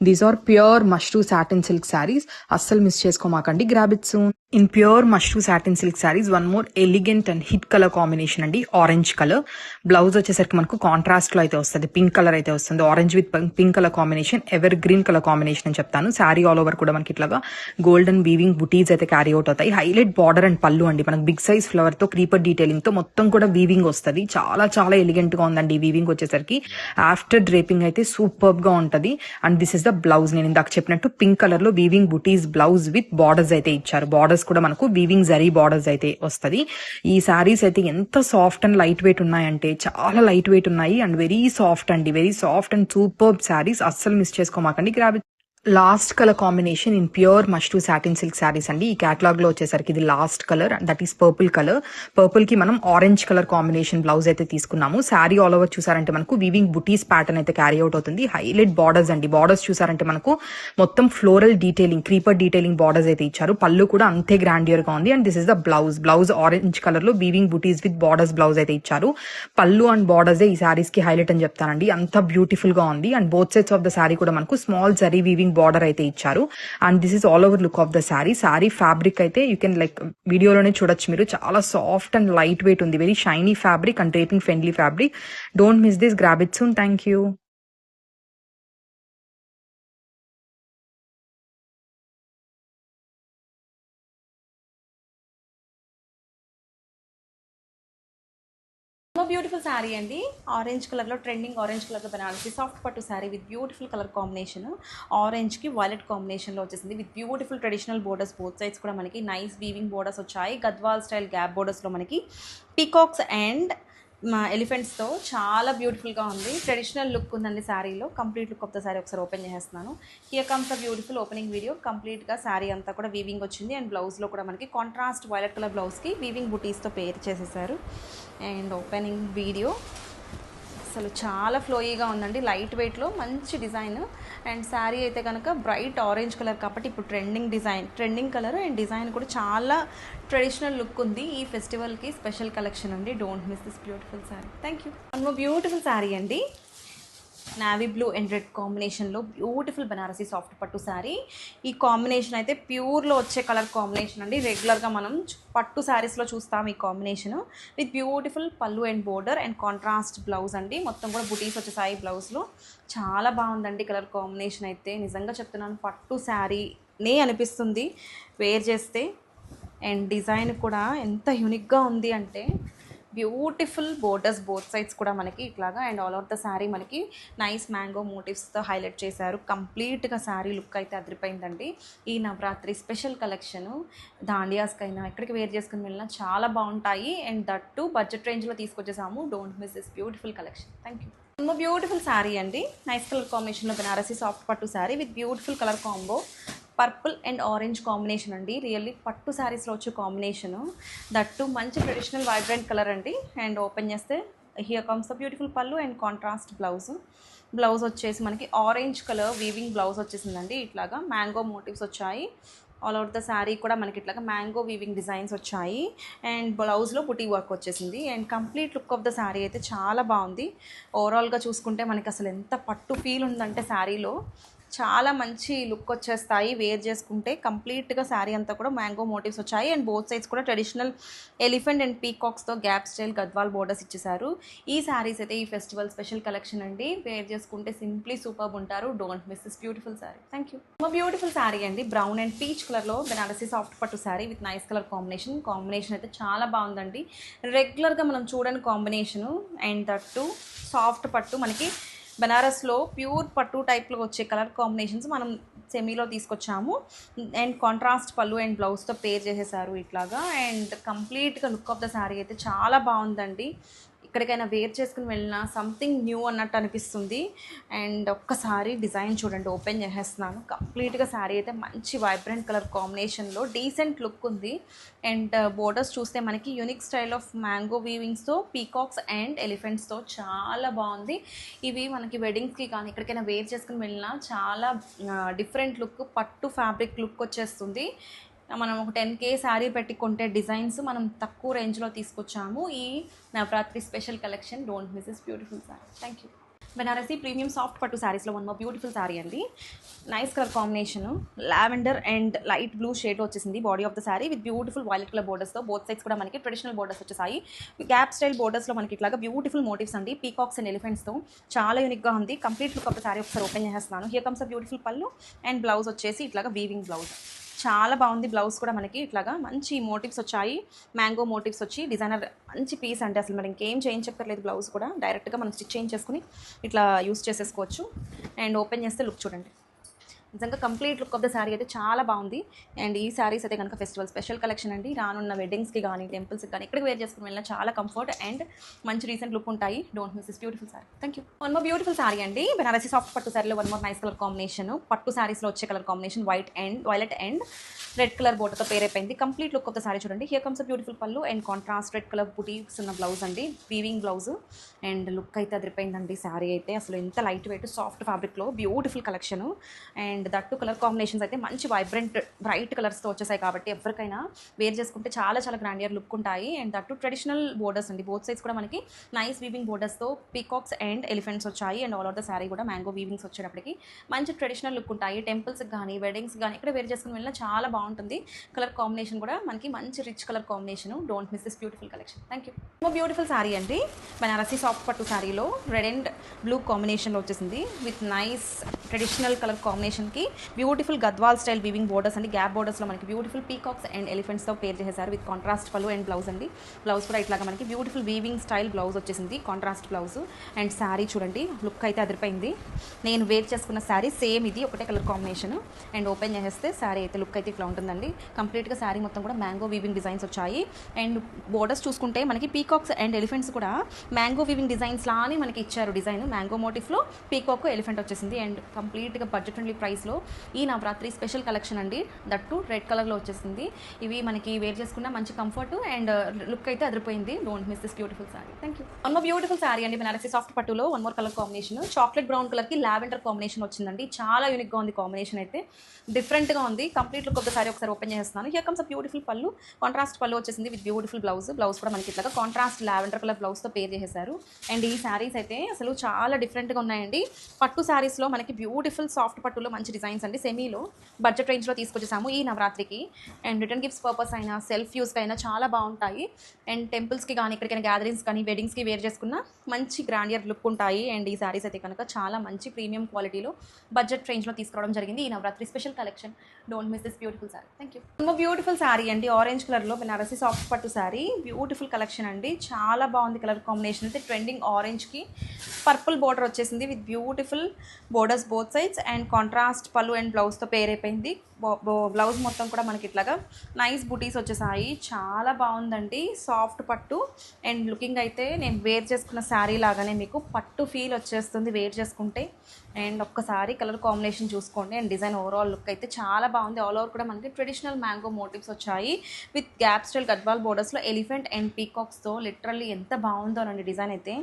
These are pure mashru satin silk saris, అస్సలు మిస్ చేసుకోమాకండి. Grab it soon. In pure mashru satin silk saris one more elegant and hit colour combination అండి, orange colour. Blouse వచ్చేసరికి మనకు కాంట్రాస్ట్ లో అయితే వస్తుంది, పింక్ కలర్ అయితే వస్తుంది. Orange with pink colour combination, ever green colour combination అని చెప్తాను. శారీ ఆల్ ఓవర్ కూడా మనకి ఇట్లాగా గోల్డెన్ వీవింగ్ బుటీస్ అయితే క్యారీ అవుట్ అవుతాయి. హైలైట్ బార్డర్ అండ్ పళ్ళు అండి, మనకు బిగ్ సైజ్ ఫ్లవర్ తో క్రీపర్ డీటెయిలింగ్ తో మొత్తం కూడా వీవింగ్ వస్తుంది. చాలా చాలా ఎలిగెంట్ గా ఉందండి వీవింగ్ వచ్చేసరికి. ఆఫ్టర్ డ్రేపింగ్ అయితే సూపర్ గా ఉంటది. And this is the blouse. నేను ఇందాక చెప్పినట్టు పింక్ కలర్ లో weaving buttis blouse with borders అయితే ఇచ్చారు. బార్డర్స్ కూడా మనకు వీవింగ్ జరీ బార్డర్స్ అయితే వస్తది. ఈ సారీస్ అయితే ఎంత సాఫ్ట్ అండ్ లైట్ వెయిట్ ఉన్నాయంటే చాలా లైట్ వెయిట్ ఉన్నాయి. అండ్ వెరీ సాఫ్ట్ అండి, very soft and super saris, అస్సలు మిస్ చేసుకోమాకండి. Grab it. Last colour combination in pure mashru satin silk saris అండి. ఈ కేటలాగ్ లో వచ్చేసరికి ఇది last colour, that is purple colour. Purple కి మనం ఆరెంజ్ కలర్ కాంబినేషన్ బ్లౌజ్ అయితే తీసుకున్నాము. శారీ ఆల్ ఓవర్ చూసారంటే మనకు వీవింగ్ బుటీస్ ప్యాటర్న్ అయితే క్యారీ అవుట్ అవుతుంది. హైలైట్ బార్డర్స్ అండి, బార్డర్స్ చూసారంటే మనకు మొత్తం floral detailing, creeper detailing borders అయితే ఇచ్చారు. పళ్ళు కూడా అంతే గ్రాండియర్ గా ఉంది. And this is the blouse orange colour లో weaving buttis with borders blouse అయితే ఇచ్చారు. పళ్ళు అండ్ బార్డర్స్ ఈ సారీస్ కి హైలైట్ అని చెప్తానండి, అంత బ్యూటిఫుల్ గా ఉంది. And both sides of the sari కూడా మనకు స్మాల్ జరీ వీవింగ్ బార్డర్ అయితే ఇచ్చారు. And this is all over look of the sari. Sari fabric అయితే యూ కెన్ లైక్ వీడియోలోనే చూడొచ్చు మీరు, చాలా సాఫ్ట్ అండ్ లైట్ వెయిట్ ఉంది. Very shiny fabric and draping friendly fabric. Don't miss this. Grab it soon. Thank you. Beautiful sari అండి, orange కలర్లో trending orange కలర్లో Banarasi soft పట్టు sari with beautiful colour combination. ఆరెంజ్కి వైలెట్ కాంబినేషన్లో వచ్చేసింది with beautiful traditional borders. Both sides కూడా మనకి nice weaving borders వచ్చాయి. గద్వాల్ స్టైల్ గ్యాప్ బోర్డర్స్లో మనకి పీకాక్స్ అండ్ ఎలిఫెంట్స్తో చాలా బ్యూటిఫుల్గా ఉంది. ట్రెడిషనల్ లుక్ ఉందండి శారీలో. Complete look of the sari ఒకసారి ఓపెన్ చేస్తున్నాను. Here comes the beautiful opening video. కంప్లీట్గా శారీ అంతా కూడా వీవింగ్ వచ్చింది అండ్ బ్లౌజ్లో కూడా మనకి కాంట్రాస్ట్ వైలెట్ కలర్ బ్లౌజ్కి వీవింగ్ బుటీస్తో పేర్ చేసేసారు. అండ్ ఓపెనింగ్ వీడియో అసలు చాలా ఫ్లోయీగా ఉందండి, లైట్ వెయిట్లో మంచి డిజైన్. అండ్ శారీ అయితే కనుక బ్రైట్ ఆరెంజ్ కలర్ కాబట్టి ఇప్పుడు ట్రెండింగ్ కలర్ అండ్ డిజైన్ కూడా చాలా ట్రెడిషనల్ లుక్ ఉంది. ఈ ఫెస్టివల్కి స్పెషల్ కలెక్షన్ అండి. Don't miss this beautiful sari. Thank you. Beautiful sari అండి, నావీ బ్లూ అండ్ రెడ్ కాంబినేషన్లో బ్యూటిఫుల్ బనారసి సాఫ్ట్ పట్టు శారీ. ఈ కాంబినేషన్ అయితే ప్యూర్లో వచ్చే కలర్ కాంబినేషన్ అండి. రెగ్యులర్గా మనం పట్టు శారీస్లో చూస్తాం ఈ combination with beautiful pallu and border and contrast blouse అండి. మొత్తం కూడా బుటీస్ వచ్చేసాయి బ్లౌజ్లో. చాలా బాగుందండి కలర్ కాంబినేషన్ అయితే. నిజంగా చెప్తున్నాను, పట్టు శారీనే అనిపిస్తుంది వేర్ చేస్తే. అండ్ డిజైన్ కూడా ఎంత యూనిక్గా ఉంది అంటే బ్యూటిఫుల్ బోర్డర్స్ బోత్ సైడ్స్ కూడా మనకి ఇట్లాగా. And all over the sari మనకి నైస్ మ్యాంగో మోటివ్స్తో హైలైట్ చేశారు. కంప్లీట్గా శారీ లుక్ అయితే అదిరిపోయిందండి. ఈ నవరాత్రి స్పెషల్ కలెక్షను దాండియాస్కైనా ఎక్కడికి వేర్ చేసుకుని వెళ్ళినా చాలా బాగుంటాయి. అండ్ దట్టు బడ్జెట్ రేంజ్లో తీసుకొచ్చేసాము. Don't miss this beautiful collection. Thank you. Beautiful sari అండి, నైస్ కలర్ కాంబినేషన్లో బనారసి సాఫ్ట్ పట్టు sari with beautiful colour combo. Purple and orange combination అండి. రియల్లీ పట్టు శారీస్లో వచ్చే కాంబినేషను, దట్టు మంచి ట్రెడిషనల్ వైబ్రెంట్ కలర్ అండి. అండ్ ఓపెన్ చేస్తే here comes the beautiful pallu and contrast blouse వచ్చేసి మనకి ఆరెంజ్ కలర్ వీవింగ్ బ్లౌజ్ వచ్చేసిందండి. ఇట్లాగా మ్యాంగో మోటివ్స్ వచ్చాయి. ఆల్ ఓవర్ ద శారీ కూడా మనకి ఇట్లాగా మ్యాంగో వీవింగ్ డిజైన్స్ వచ్చాయి. అండ్ బ్లౌజ్లో బుటీ వర్క్ వచ్చేసింది. And complete look of the sari అయితే చాలా బాగుంది. ఓవరాల్గా చూసుకుంటే మనకి అసలు ఎంత పట్టు ఫీల్ ఉందంటే శారీలో చాలా మంచి లుక్ వచ్చేస్తాయి వేర్ చేసుకుంటే. కంప్లీట్గా శారీ అంతా కూడా మ్యాంగో మోటివ్స్ వచ్చాయి. అండ్ బోత్ సైడ్స్ కూడా ట్రెడిషనల్ ఎలిఫెంట్ అండ్ పీకాక్స్తో గ్యాప్ స్టైల్ గద్వాల్ బోర్డర్స్ ఇచ్చేసారు. ఈ శారీస్ అయితే ఈ ఫెస్టివల్ స్పెషల్ కలెక్షన్ అండి. వేర్ చేసుకుంటే సింప్లీ సూపర్బ్ ఉంటారు. Don't miss this beautiful sari. Thank you. Beautiful sari అండి, బ్రౌన్ అండ్ పీచ్ కలర్లో బనారసి సాఫ్ట్ పట్టు sari with nice colour combination అయితే చాలా బాగుందండి. రెగ్యులర్గా మనం చూడని కాంబినేషను. అండ్ దట్టు సాఫ్ట్ పట్టు మనకి బనారస్లో ప్యూర్ పట్టు టైప్లో వచ్చే కలర్ కాంబినేషన్స్ మనం సెమీలో తీసుకొచ్చాము. And contrast pallu and బ్లౌజ్తో pair చేసేసారు ఇట్లాగా. అండ్ కంప్లీట్గా లుక్ ఆఫ్ ద శారీ అయితే చాలా బాగుందండి. ఎక్కడికైనా వేర్ చేసుకుని వెళ్ళినా సంథింగ్ న్యూ అన్నట్టు అనిపిస్తుంది. అండ్ ఒక్కసారి డిజైన్ చూడండి, ఓపెన్ చేసేస్తున్నాను. కంప్లీట్గా శారీ అయితే మంచి వైబ్రెంట్ కలర్ కాంబినేషన్లో డీసెంట్ లుక్ ఉంది. అండ్ బోర్డర్స్ చూస్తే మనకి యూనిక్ స్టైల్ ఆఫ్ మ్యాంగో వీవింగ్స్తో పీకాక్స్ అండ్ ఎలిఫెంట్స్తో చాలా బాగుంది. ఇవి మనకి వెడ్డింగ్స్కి కానీ ఎక్కడికైనా వేర్ చేసుకుని వెళ్ళినా చాలా డిఫరెంట్ లుక్, పట్టు ఫ్యాబ్రిక్ లుక్ వచ్చేస్తుంది. మనం ఒక 10K శారీ పెట్టి కొంటే డిజైన్స్ మనం తక్కువ రేంజ్లో తీసుకొచ్చాము. ఈ Navratri special collection. Don't miss this beautiful sari. Thank you. Banarasi premium soft పట్టు శారీస్లో వన్ మోర్ బ్యూటిఫుల్ శారీ అండి. Nice colour combination, lavender and light blue shade వచ్చేసింది body of the sari with beautiful violet colour బోర్డర్స్తో. బోత్ సైడ్స్ కూడా మనకి ట్రెడిషనల్ బోర్డర్స్ వచ్చేసాయి. Gap style బోర్డర్స్లో మనకి ఇట్లాగా బ్యూటిఫుల్ మోటివ్స్ అండి, పీకాక్స్ అండ్ ఎలిఫెంట్స్తో చాలా యూనిక్గా ఉంది. Complete look of the sari ఒకసారి ఓపెన్ చేస్తున్నాను. Here comes a beautiful pallu and blouse వచ్చేసి ఇట్లాగా వీవింగ్ బ్లౌజ్. చాలా బాగుంది. బ్లౌజ్ కూడా మనకి ఇట్లాగా మంచి మోటివ్స్ వచ్చాయి, మ్యాంగో మోటివ్స్ వచ్చి డిజైనర్ మంచి పీస్ అంటే అసలు మనం ఇంకేం చేయించక్కర్లేదు. బ్లౌజ్ కూడా డైరెక్ట్గా మనం స్టిచ్ చేయించేసుకుని ఇట్లా యూస్ చేసేసుకోవచ్చు. అండ్ ఓపెన్ చేస్తే లుక్ చూడండి, నిజంగా complete look of the sari అయితే చాలా బాగుంది. అండ్ ఈ శారీస్ అయితే కనుక ఫెస్టివల్ స్పెషల్ కలెక్షన్ అండి. రానున్న వెడ్డింగ్స్కి కానీ టెంపుల్స్కి కానీ ఎక్కడికి వేర్ చేసుకుని వెళ్ళినా చాలా కంఫర్ట్ అండ్ మంచి రీసెంట్ లుక్ ఉంటాయి. Don't miss this beautiful sari. Thank you. One more beautiful sari అండి, బనారసి సాఫ్ట్ పట్టు శారీలో one more nice colour combination. పట్టు శారీస్లో వచ్చే colour combination violet and red colour బోర్డర్తో పేర్ అయిపోయింది. Complete look of the sari చూడండి. Here comes a beautiful pallu and contrast red colour butis ఉన్న బ్లౌజ్ అండి, వీవింగ్ బ్లౌజ్. అండ్ లుక్ అయితే అదిరిపోయిందండి శారీ అయితే. అసలు ఎంత లైట్ వెయిట్ సాఫ్ట్ ఫ్యాబ్రిక్లో beautiful collection. And that colour combinations అయితే మంచి వైబ్రెంట్ బ్రైట్ కలర్స్తో వచ్చేసాయి కాబట్టి ఎవరికైనా వేర్ చేసుకుంటే చాలా చాలా గ్రాండియర్ లుక్ ఉంటాయి. అండ్ దట్టు ట్రెడిషనల్ బోర్డర్స్ అండి, బోత్ సైడ్స్ కూడా మనకి నైస్ వీవింగ్ బోర్డర్స్తో పీకాక్స్ అండ్ ఎలిఫెంట్స్ వచ్చాయి. And all over the sari కూడా మ్యాంగో వీవింగ్స్ వచ్చేటప్పటికి మంచి ట్రెడిషనల్ లుక్ ఉంటాయి. టెంపుల్స్కి కానీ వెడ్డింగ్స్ కానీ ఎక్కడ వేర్ చేసుకుని వెళ్ళినా చాలా బాగుంటుంది. కలర్ కాంబినేషన్ కూడా మనకి మంచి rich colour combination. Don't miss this beautiful collection. Thank you. Beautiful sari అండి, బనారసి సాఫ్ట్ పట్టు శారీలో రెడ్ అండ్ బ్లూ కాంబినేషన్లో వచ్చేసింది with nice traditional colour combination మనకి beautiful Gadwal style weaving borders అండి. గ్యాప్ బోర్డర్స్లో మనకి బ్యూటిఫుల్ పీకాక్స్ అండ్ ఎలిఫెంట్స్తో పేర్ చేసేసారు with contrast pallu and blouse అండి. బ్లౌజ్ కూడా ఇట్లాగా మనకి బ్యూటిఫుల్ వీవింగ్ స్టైల్ బ్లౌజ్ వచ్చేసింది, కాంట్రాస్ట్ బ్లౌజ్. అండ్ శారీ చూడండి, లుక్ అయితే అదిరిపోయింది. నేను వేర్ చేసుకున్న శారీ సేమ్ ఇది, ఒకటే కలర్ కాంబినేషన్. అండ్ ఓపెన్ చేసేస్తే శారీ అయితే లుక్ అయితే ఇట్లా ఉంటుందండి. కంప్లీట్గా శారీ మొత్తం కూడా మ్యాంగో వీవింగ్ డిజైన్స్ వచ్చాయి. అండ్ బోర్డర్స్ చూసుకుంటే మనకి పీకాక్స్ అండ్ ఎలిఫెంట్స్ కూడా మ్యాంగో వీవింగ్ డిజైన్స్ లానే మనకి ఇచ్చారు. డిజైన్ మ్యాంగో మోటిఫ్లో పీకాక్ ఎలిఫెంట్ వచ్చేసింది. అండ్ కంప్లీట్గా బడ్జెట్ ఫ్రెండ్లీ ప్రైస్లో ఈ నవరాత్రి స్పెషల్ కలెక్షన్ అండి. దట్టు రెడ్ కలర్లో వచ్చేసింది. ఇవి మనకి వేర్ చేసుకున్న మంచి కంఫర్ట్ అండ్ లుక్ అయితే అదిరిపోయింది. Don't miss this beautiful sari. Thank you. One more beautiful sorry అండి, బనారసి సాఫ్ట్ పట్టులో one more colour combination. Chocolate brown కలర్కి లావెండర్ కాంబినేషన్ వచ్చిందండి. చాలా యూనిక్గా ఉంది కాంబినేషన్ అయితే, డిఫరెంట్గా ఉంది. Complete look of the sorry ఒకసారి ఓపెన్ చేస్తున్నాను. హియర్ కమ్స్ అ బ్యూటిఫుల్ పళ్ళు, కాంట్రాస్ట్ పళ్ళు వచ్చేసింది విత్ బ్యూటిఫుల్ బ్లౌజ్. బ్లౌజ్ కూడా మనకి ఇట్లా కాంట్రాస్ట్ లావెండర్ కలర్ బ్లౌజ్తో పేర్ చేసేసారు. అండ్ ఈ శారీస్ అయితే అసలు చాలా డిఫరెంట్గా ఉన్నాయండి. పట్టు శారీస్లో మనకి బ్యూటిఫుల్ సాఫ్ట్ పట్టులో మంచి డిజైన్స్ అండి. సెమీలో బడ్జెట్ రేంజ్లో తీసుకొచ్చేసాము ఈ నవరాత్రికి. అండ్ రిటర్న్ గిఫ్ట్స్ పర్పస్ అయినా సెల్ఫ్ యూస్కి అయినా చాలా బాగుంటాయి. అండ్ టెంపుల్స్కి కానీ ఎక్కడికైనా గ్యాదరింగ్స్ కానీ వెడ్డింగ్స్కి వేర్ చేసుకున్న మంచి గ్రాండియర్ లుక్ ఉంటాయి. అండ్ ఈ శారీస్ అయితే కనుక చాలా మంచి ప్రీమియం క్వాలిటీలో బడ్జెట్ రేంజ్లో తీసుకురావడం జరిగింది ఈ Navratri special collection. Don't miss this beautiful sari. Thank you. Beautiful sari అండి, ఆరెంజ్ కలర్లో బనారసి సాఫ్ట్ పట్టు శారీ. బ్యూటిఫుల్ కలెక్షన్ అండి, చాలా బాగుంది కలర్ కాంబినేషన్ అయితే. ట్రెండింగ్ ఆరెంజ్కి పర్పుల్ బోర్డర్ వచ్చేసింది with beautiful borders both sides. And contrast pallu and బ్లౌజ్తో పేర్ అయిపోయింది. బ్లౌజ్ మొత్తం కూడా మనకి ఇట్లాగా నైస్ బుటీస్ వచ్చేసాయి. చాలా బాగుందండి సాఫ్ట్ పట్టు. అండ్ లుకింగ్ అయితే నేను వేర్ చేసుకున్న శారీ లాగానే మీకు పట్టు ఫీల్ వచ్చేస్తుంది వేర్ చేసుకుంటే. అండ్ ఒక్కసారి కలర్ కాంబినేషన్ చూసుకోండి. అండ్ డిజైన్ ఓవరాల్ లుక్ అయితే చాలా బాగుంది. ఆల్ ఓవర్ కూడా మనకి ట్రెడిషనల్ మ్యాంగో మోటివ్స్ వచ్చాయి విత్ గ్యాప్ స్టైల్ గద్వాల్ బోర్డర్స్లో ఎలిఫెంట్ అండ్ పీకాక్స్తో. లిటరల్లీ ఎంత బాగుందోనండి డిజైన్ అయితే.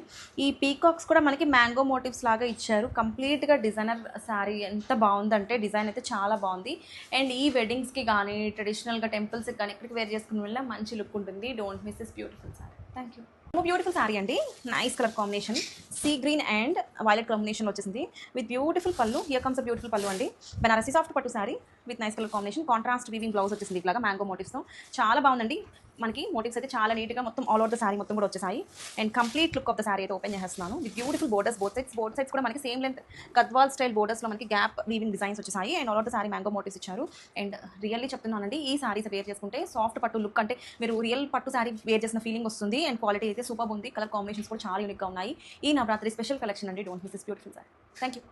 ఈ పీకాక్స్ కూడా మనకి మ్యాంగో మోటివ్స్ లాగా ఇచ్చారు. కంప్లీట్గా డిజైనర్ శారీ ఎంత బాగుందంటే డిజైన్ అయితే చాలా బాగుంది. అండ్ ఈ వెడ్డింగ్స్కి కానీ ట్రెడిషనల్గా టెంపుల్స్కి కానీ ఎక్కడికి వేర్ చేసుకుని వెళ్ళినా మంచి లుక్ ఉంటుంది. Don't miss this beautiful sari. Thank you. Beautiful sari అండి, nice colour combination, sea green and violet combination వచ్చేసింది with beautiful pallu. Here comes beautiful pallu అండి. బనారసి సాఫ్ట్ పట్టు sari with nice colour combination, contrast weaving blouse వచ్చేసింది ఇట్లాగా మ్యాంగో మోటివ్స్తో. చాలా బాగుందండి. మనకి మోటివ్స్ అయితే చాలా నీట్గా మొత్తం ఆల్ ఓవర్ ద శారీ మొత్తం కూడా వచ్చేసాయి. And complete look of the sari అయితే ఓపెన్ చేస్తున్నాను with beautiful borders both sides కూడా మనకి సేమ్ లెంత్ గద్వాల్ స్టైల్ బోర్డర్స్లో మనకి గ్యాప్ వీవింగ్ డిజైన్స్ వచ్చేసాయి. And all over the sari mango motifs ఇచ్చారు. అండ్ రియల్లీ చెప్తున్నానండి, ఈ శారీస్ వేర్ చేసుకుంటే సాఫ్ట్ పట్టు లుక్ అంటే మీరు రియల్ పట్టు శారీ వేర్ చేసిన ఫీలింగ్ వస్తుంది. అండ్ క్వాలిటీ అయితే సూపర్ ఉంది. కలర్ కాంబినేషన్స్ కూడా చాలా యూనిక్గా ఉన్నాయి. ఈ నవరాత్రి స్పెషల్ కలెక్షన్ అండి. Don't miss this beautiful sari. Thank you.